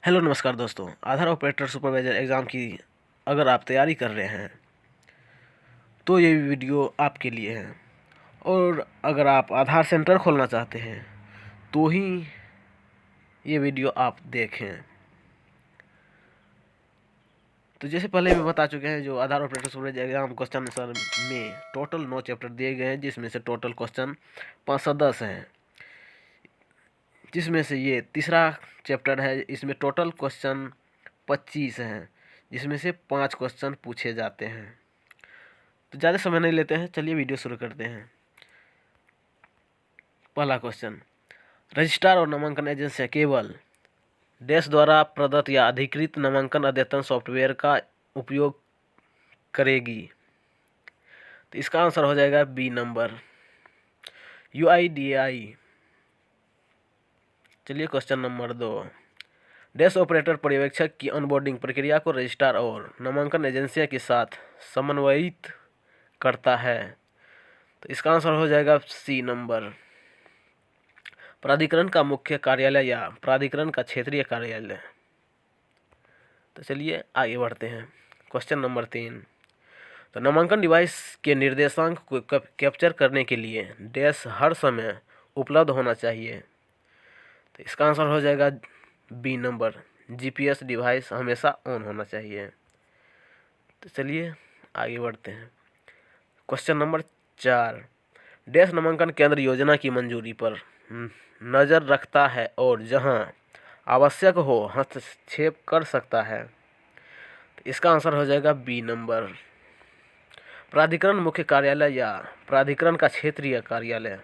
Hello नमस्कार दोस्तों। आधार operator supervisor exam की अगर आप तैयारी कर रहे हैं तो ये वीडियो आपके लिए है। और अगर आप आधार सेंटर खोलना चाहते हैं तो ही ये वीडियो आप देखें। तो जैसे पहले भी बता चुके हैं, जो Aadhaar operator supervisor exam question answer में टोटल 9 चैप्टर दिए गए हैं, जिसमें से टोटल क्वेश्चन 510 हैं। जिसमें से ये तीसरा चैप्टर है, इसमें टोटल क्वेश्चन 25 हैं, जिसमें से 5 क्वेश्चन पूछे जाते हैं। तो ज़्यादा समय नहीं लेते हैं, चलिए वीडियो शुरू करते हैं। पहला क्वेश्चन, रजिस्ट्रार और नामांकन एजेंसियां केवल देश द्वारा प्रदत्त या अधिकृत नामांकन अद्यतन सॉफ्टवेयर का उपयोग करेगी। तो इसका आंसर हो जाएगा बी नंबर, UIDAI। चलिए क्वेश्चन नंबर 2, डैश ऑपरेटर पर्यवेक्षक की ऑनबोर्डिंग प्रक्रिया को रजिस्ट्रार और नामांकन एजेंसियों के साथ समन्वयित करता है। तो इसका आंसर हो जाएगा सी नंबर, प्राधिकरण का मुख्य कार्यालय या प्राधिकरण का क्षेत्रीय कार्यालय। तो चलिए आगे बढ़ते हैं। क्वेश्चन नंबर 3, तो नामांकन डिवाइस के निर्देशांक को कैप्चर करने के लिए डैश हर समय उपलब्ध होना चाहिए। तो इसका आंसर हो जाएगा बी नंबर, GPS डिवाइस हमेशा ऑन होना चाहिए। तो चलिए आगे बढ़ते हैं। क्वेश्चन नंबर 4, डैश नामांकन केंद्र योजना की मंजूरी पर नज़र रखता है और जहां आवश्यक हो हस्तक्षेप कर सकता है। तो इसका आंसर हो जाएगा बी नंबर, प्राधिकरण मुख्य कार्यालय या प्राधिकरण का क्षेत्रीय कार्यालय।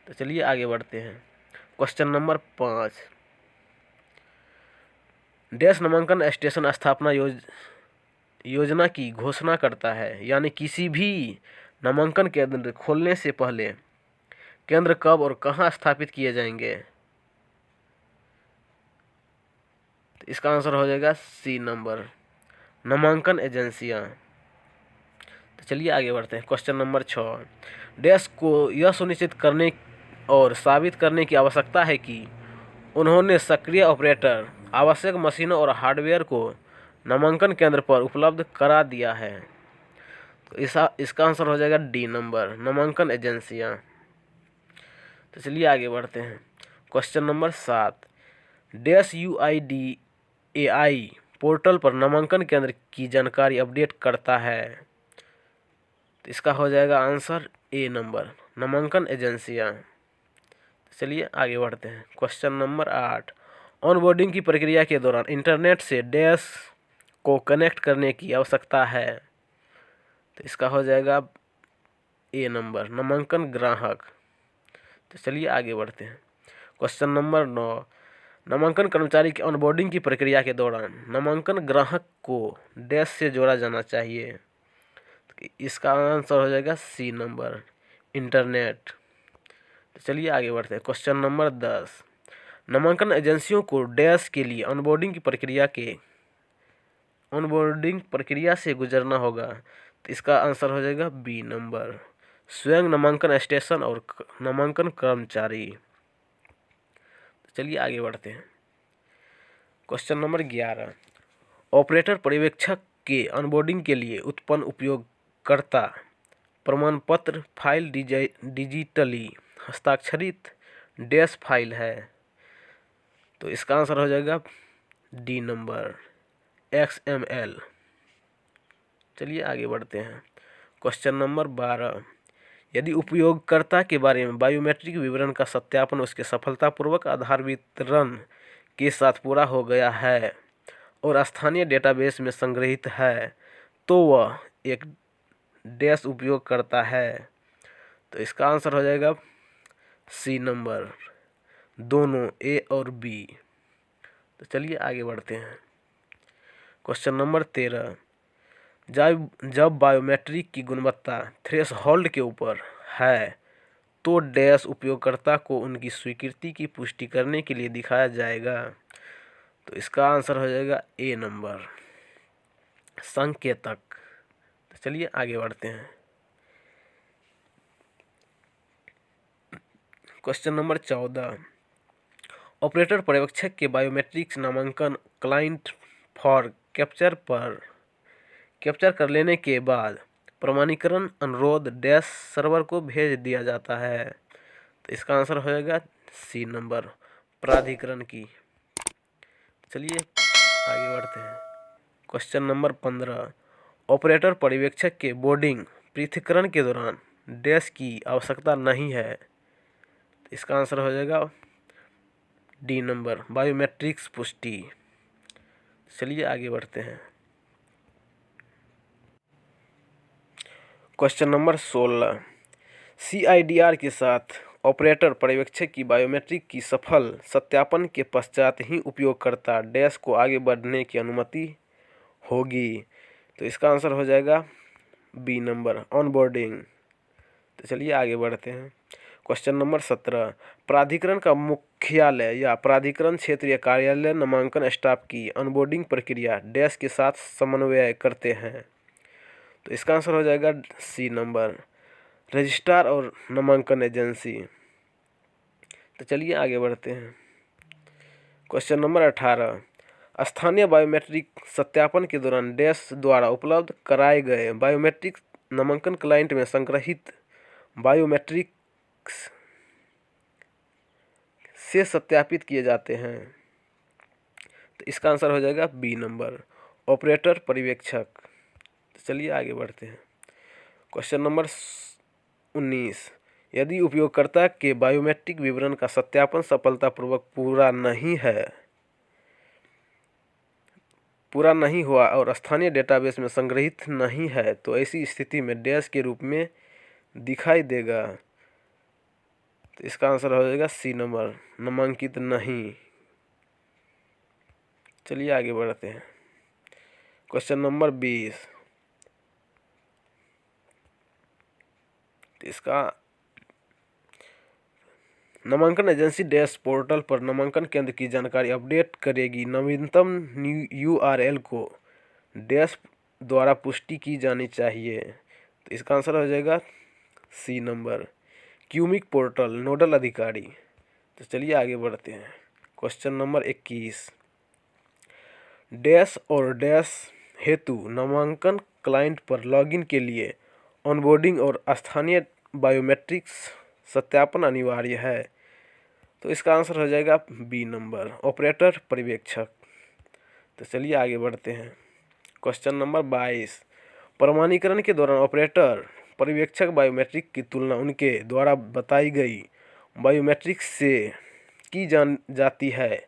तो चलिए आगे बढ़ते हैं। क्वेश्चन नंबर 5, डैश नामांकन स्टेशन स्थापना योजना की घोषणा करता है, यानी किसी भी नामांकन केंद्र खोलने से पहले केंद्र कब और कहां स्थापित किए जाएंगे। तो इसका आंसर हो जाएगा सी नंबर, नामांकन एजेंसियां। तो चलिए आगे बढ़ते हैं। क्वेश्चन नंबर 6, डैश को यह सुनिश्चित करने और साबित करने की आवश्यकता है कि उन्होंने सक्रिय ऑपरेटर आवश्यक मशीनों और हार्डवेयर को नामांकन केंद्र पर उपलब्ध करा दिया है। तो इसका आंसर हो जाएगा डी नंबर, नामांकन एजेंसियां। तो चलिए आगे बढ़ते हैं। Question number 7, dash UIDAI portal पर नामांकन केंद्र की जानकारी अपडेट करता है। तो इसका हो जाएगा आंसर ए नंबर, नामांकन एजेंसियां। चलिए आगे बढ़ते हैं। क्वेश्चन नंबर 8, ऑनबोर्डिंग की प्रक्रिया के दौरान इंटरनेट से डैश को कनेक्ट करने की आवश्यकता है। तो इसका हो जाएगा ए नंबर, नामांकन ग्राहक। तो चलिए आगे बढ़ते हैं। क्वेश्चन नंबर 9, नामांकन कर्मचारी की ऑनबोर्डिंग की प्रक्रिया के दौरान नामांकन ग्राहक को डैश से जोड़ा जाना चाहिए। तो इसका आंसर हो जाएगा सी नंबर, इंटरनेट। तो चलिए आगे बढ़ते हैं। क्वेश्चन नंबर 10, नामांकन एजेंसियों को डैश के लिए ऑनबोर्डिंग प्रक्रिया से गुजरना होगा। तो इसका आंसर हो जाएगा बी नंबर, स्वयं नामांकन स्टेशन और नामांकन कर्मचारी। चलिए आगे बढ़ते हैं। क्वेश्चन नंबर 11, ऑपरेटर पर्यवेक्षक के ऑनबोर्डिंग के लिए उत्पन्न उपयोगकर्ता प्रमाण पत्र फाइल डिजिटली हस्ताक्षरित डैश फाइल है। तो इसका आंसर हो जाएगा डी नंबर, XML। चलिए आगे बढ़ते हैं। क्वेश्चन नंबर 12, यदि उपयोगकर्ता के बारे में बायोमेट्रिक विवरण का सत्यापन उसके सफलतापूर्वक आधार वितरण के साथ पूरा हो गया है और स्थानीय डेटाबेस में संग्रहित है, तो वह एक डैश उपयोग करता है। तो इसका आंसर हो जाएगा सी नंबर, दोनों ए और बी। तो चलिए आगे बढ़ते हैं। क्वेश्चन नंबर 13, जब बायोमेट्रिक की गुणवत्ता थ्रेशहोल्ड के ऊपर है तो डैश उपयोगकर्ता को उनकी स्वीकृति की पुष्टि करने के लिए दिखाया जाएगा। तो इसका आंसर हो जाएगा ए नंबर, संकेतक। तो चलिए आगे बढ़ते हैं। क्वेश्चन नंबर 14, ऑपरेटर पर्यवेक्षक के बायोमेट्रिक्स नामांकन क्लाइंट फॉर कैप्चर कर लेने के बाद प्रमाणीकरण अनुरोध डैश सर्वर को भेज दिया जाता है। तो इसका आंसर हो जाएगा सी नंबर, प्राधिकरण की। चलिए आगे बढ़ते हैं। क्वेश्चन नंबर 15, ऑपरेटर पर्यवेक्षक के बोर्डिंग पृथक्करण के दौरान डैश की आवश्यकता नहीं है। तो इसका आंसर हो जाएगा डी नंबर, बायोमेट्रिक्स पुष्टि। चलिए आगे बढ़ते हैं। क्वेश्चन नंबर 16, CIDR के साथ ऑपरेटर पर्यवेक्षक की बायोमेट्रिक की सफल सत्यापन के पश्चात ही उपयोगकर्ता डैश को आगे बढ़ने की अनुमति होगी। तो इसका आंसर हो जाएगा बी नंबर, ऑनबोर्डिंग। तो चलिए आगे बढ़ते हैं। क्वेश्चन नंबर 17, प्राधिकरण का मुख्यालय या प्राधिकरण क्षेत्रीय कार्यालय नामांकन स्टाफ की ऑनबोर्डिंग प्रक्रिया डैश के साथ समन्वय करते हैं। तो इसका आंसर हो जाएगा सी नंबर, रजिस्ट्रार और नामांकन एजेंसी। तो चलिए आगे बढ़ते हैं। क्वेश्चन नंबर 18, स्थानीय बायोमेट्रिक सत्यापन के दौरान डैश द्वारा उपलब्ध कराए गए बायोमेट्रिक नामांकन क्लाइंट में संग्रहित बायोमेट्रिक्स से सत्यापित किए जाते हैं। तो इसका आंसर हो जाएगा बी नंबर, ऑपरेटर पर्यवेक्षक। तो चलिए आगे बढ़ते हैं। क्वेश्चन नंबर 19, यदि उपयोगकर्ता के बायोमेट्रिक विवरण का सत्यापन सफलतापूर्वक पूरा नहीं हुआ और स्थानीय डेटाबेस में संग्रहित नहीं है तो ऐसी स्थिति में डैश के रूप में दिखाई देगा। तो इसका आंसर हो जाएगा सी नंबर, नामांकित नहीं। चलिए आगे बढ़ते हैं। क्वेश्चन नंबर 20, इसका नामांकन एजेंसी डैश पोर्टल पर नामांकन केंद्र की जानकारी अपडेट करेगी। नवीनतम URL को डैश द्वारा पुष्टि की जानी चाहिए। तो इसका आंसर हो जाएगा सी नंबर, क्यूमिक पोर्टल नोडल अधिकारी। तो चलिए आगे बढ़ते हैं। क्वेश्चन नंबर 21, डैश और डैश हेतु नामांकन क्लाइंट पर लॉगिन के लिए ऑनबोर्डिंग और स्थानीय बायोमेट्रिक्स सत्यापन अनिवार्य है। तो इसका आंसर हो जाएगा बी नंबर, ऑपरेटर पर्यवेक्षक। तो चलिए आगे बढ़ते हैं। क्वेश्चन नंबर 22, प्रमाणीकरण के दौरान ऑपरेटर पर्यवेक्षक बायोमेट्रिक की तुलना उनके द्वारा बताई गई बायोमेट्रिक्स से की जाती है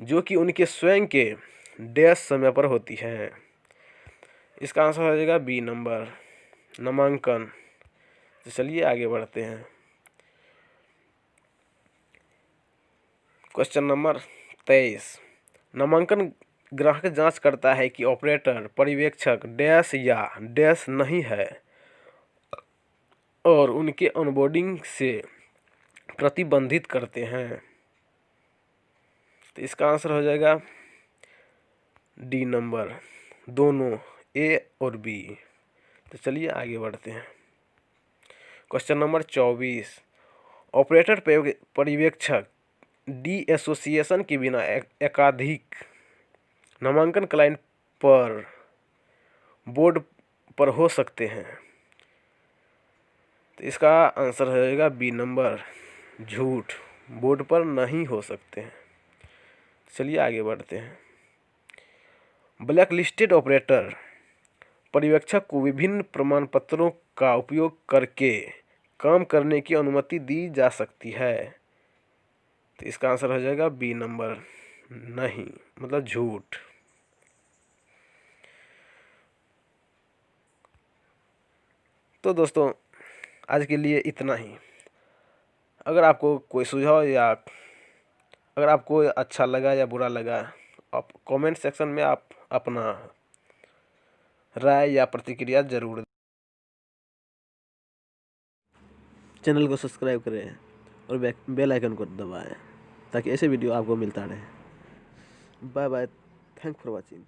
जो कि उनके स्वयं के डैश समय पर होती है। इसका आंसर हो जाएगा बी नंबर, नामांकन। तो चलिए आगे बढ़ते हैं। क्वेश्चन नंबर 23, नामांकन ग्राहक जांच करता है कि ऑपरेटर पर्यवेक्षक डैश या डैश नहीं है और उनके ऑनबोर्डिंग से प्रतिबंधित करते हैं। तो इसका आंसर हो जाएगा डी नंबर, दोनों ए और बी। तो चलिए आगे बढ़ते हैं। क्वेश्चन नंबर 24, ऑपरेटर पर्यवेक्षक डी एसोसिएशन के बिना एकाधिक नामांकन क्लाइंट पर बोर्ड पर हो सकते हैं। तो इसका आंसर हो जाएगा बी नंबर, झूठ, बोर्ड पर नहीं हो सकते हैं। चलिए आगे बढ़ते हैं। ब्लैक लिस्टेड ऑपरेटर पर्यवेक्षक को विभिन्न प्रमाण पत्रों का उपयोग करके काम करने की अनुमति दी जा सकती है। तो इसका आंसर हो जाएगा बी नंबर, नहीं, मतलब झूठ। तो दोस्तों आज के लिए इतना ही। अगर आपको कोई सुझाव या अगर आपको अच्छा लगा या बुरा लगा, आप कमेंट सेक्शन में आप अपना राय या प्रतिक्रिया जरूर दें। चैनल को सब्सक्राइब करें और बेल आइकन को दबाएं ताकि ऐसे वीडियो आपको मिलता रहे। Bye bye, thank for watching.